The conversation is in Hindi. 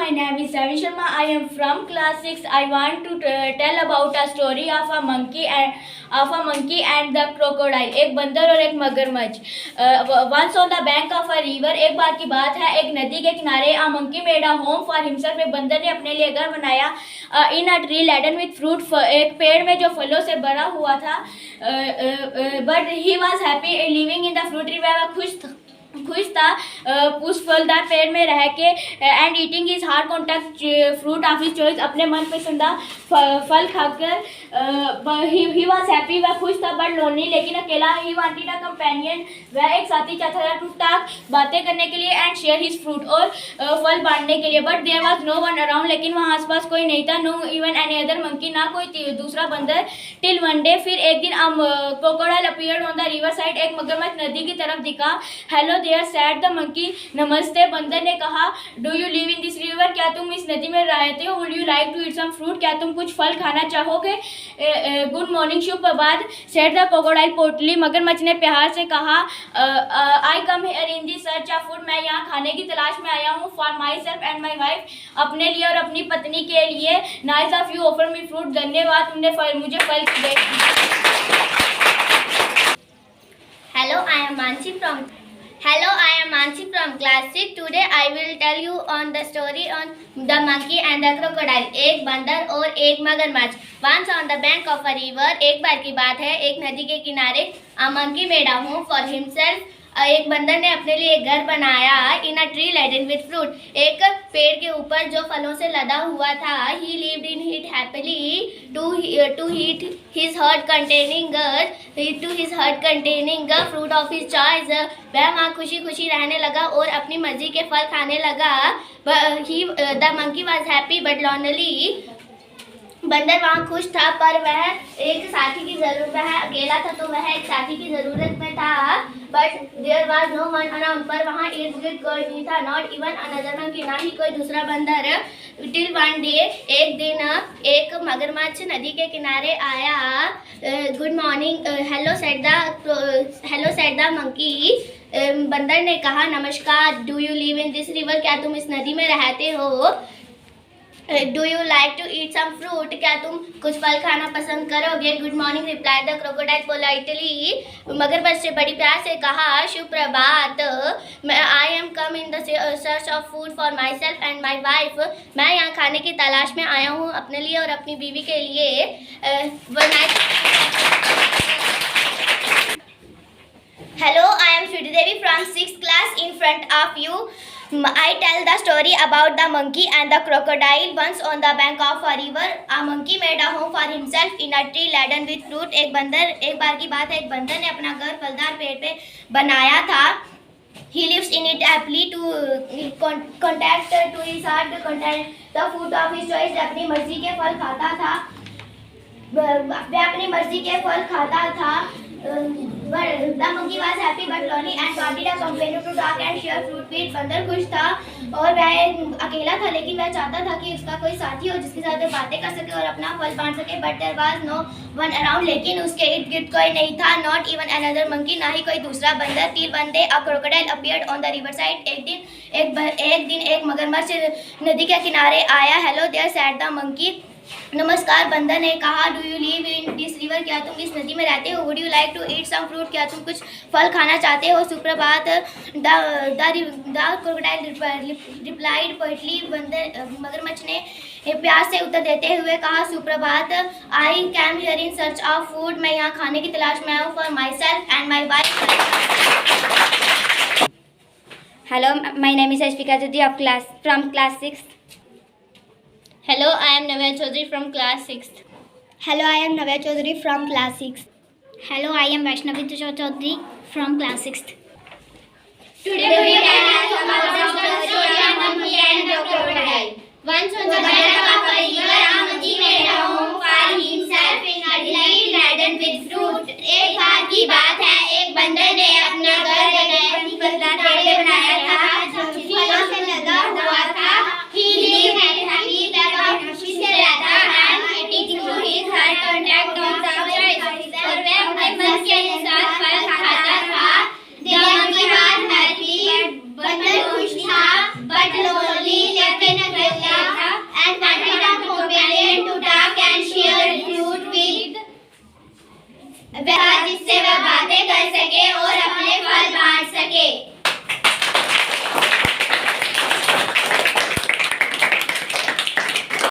my name is Ravi Sharma. I am from class 6. I want to tell about a story of a monkey and the crocodile. एक बंदर और एक मगरमच्छ. Once on the bank of a river, एक बार की बात है एक नदी के किनारे. A monkey made a home for himself. एक बंदर ने अपने लिए घर बनाया. In a tree laden with fruit. एक पेड़ में जो फलों से भरा हुआ था. But he was happy living in the fruit tree. वह खुश था उस फलदार पेड़ में रह के. And eating is hard contact fruit of his choice. अपने मन पसंदा फल खाकर ही वॉज हैप्पी. वह खुश था बट लोनली, लेकिन अकेला. He wanted a companion. वह एक साथी चाहता था. टू टॉक, बातें करने के लिए. एंड शेयर हिज फ्रूट, और फल बांटने के लिए. But there was no one around. लेकिन वहाँ आसपास कोई नहीं था. No even any other monkey, ना कोई दूसरा बंदर. टिल वन डे, फिर एक दिन crocodile appeared on the river side. एक मगरमच्छ नदी की तरफ दिखा. Hello there said the monkey. नमस्ते, बंदर ने कहा. Do you live in this river, क्या तुम इस नदी में रहते हो? Would you like to eat some fruit, क्या तुम कुछ फल खाना चाहोगे? गुड मॉर्निंग, शुभ प्रभात. Said the crocodile politely. मगरमच्छ ने प्यार से कहा. I come here in the search of food. मैं यहाँ खाने की तलाश में आया हूँ. For my self and my wife, अपने लिए और अपनी पत्नी के लिए. Nice of you offer me fruit. धन्यवाद, तुमने मुझे फल की भेंट की. Hello, I am Mansi from class 6. Today I will tell you on the story on the monkey and the crocodile. एक बंदर और एक मगरमच्छ. Once on the bank of a river, एक बार की बात है एक नदी के किनारे. A monkey made a home for himself. एक बंदर ने अपने लिए एक घर बनाया. In a tree laden with fruit, एक पेड़ के ऊपर जो फलों से लदा हुआ था. He lived in it happily to his hut containing fruit of his choice. वह वहाँ खुशी खुशी रहने लगा और अपनी मर्जी के फल खाने लगा. The monkey was happy but lonely. बंदर वहाँ खुश था पर वह एक साथी की जरूरत, वह अकेला था तो वह एक साथी की जरूरत में था. But there was no one around, पर वहाँ इर्द गिर्द कोई नहीं था. नॉट इवन अनदर मंकी, ना ही कोई दूसरा बंदर. टिल वन डे, एक दिन एक मगरमच्छ नदी के किनारे आया. Good morning, hello said the monkey. बंदर ने कहा. नमस्कार. Do you live in this river, क्या तुम इस नदी में रहते हो? Do you like to eat some fruit, क्या तुम कुछ फल खाना पसंद करोगे? Good morning replied the crocodile politely. मगरमच्छ से बड़ी प्यार से कहा. शुभ प्रभात. I am come in the search of food for my self and my wife. मैं यहाँ खाने की तलाश में आया हूँ अपने लिए और अपनी बीवी के लिए. Hello, I am Shruti Devi from 6th class. In front of you, I tell the story about the monkey and the crocodile. Once on the bank of a river, a monkey made a home for himself in a tree laden with fruit. एक बार की बात है एक बंदर ने अपना घर फलदार पेड़ पे बनाया था. He lives in it happily to contact to his heart content the food of his choice. अपनी मर्जी के फल खाता था. वह अपनी मर्जी के फल खाता था. The monkey was happy but lonely and wanted a companion to talk and share fruit with. बंदर खुश था और वह अकेला था, लेकिन वह चाहता था कि उसका कोई साथी हो जिसके साथ वह बातें कर सके और अपना फल बांट सके. But there was no one around, लेकिन उसके इर्द गिर्द कोई नहीं था. Not even another monkey, ना ही कोई दूसरा बंदर. Till one day a crocodile appeared on the river side. एक दिन एक मगरमच्छ नदी के किनारे आया. Hello there said the monkey. नमस्कार, बंदर ने कहा. Do you live in this river, क्या तुम इस नदी में रहते हो? Would you like to eat some fruit, क्या तुम कुछ फल खाना चाहते हो? सुप्रभात. The crocodile replied politely. मगरमच्छ ने प्यार से उत्तर देते हुए कहा. सुप्रभात. I came here in search of food, मैं यहाँ खाने की तलाश में आया हूँ. For my self and my wife. Hello, my name is Ashwika Jyoti from class 6. Hello, I am Navya Chaudhary from class 6th. Hello, I am Navya Chaudhary from class 6. Hello, I am Vaishnavi Chaudhary from class 6th. Today we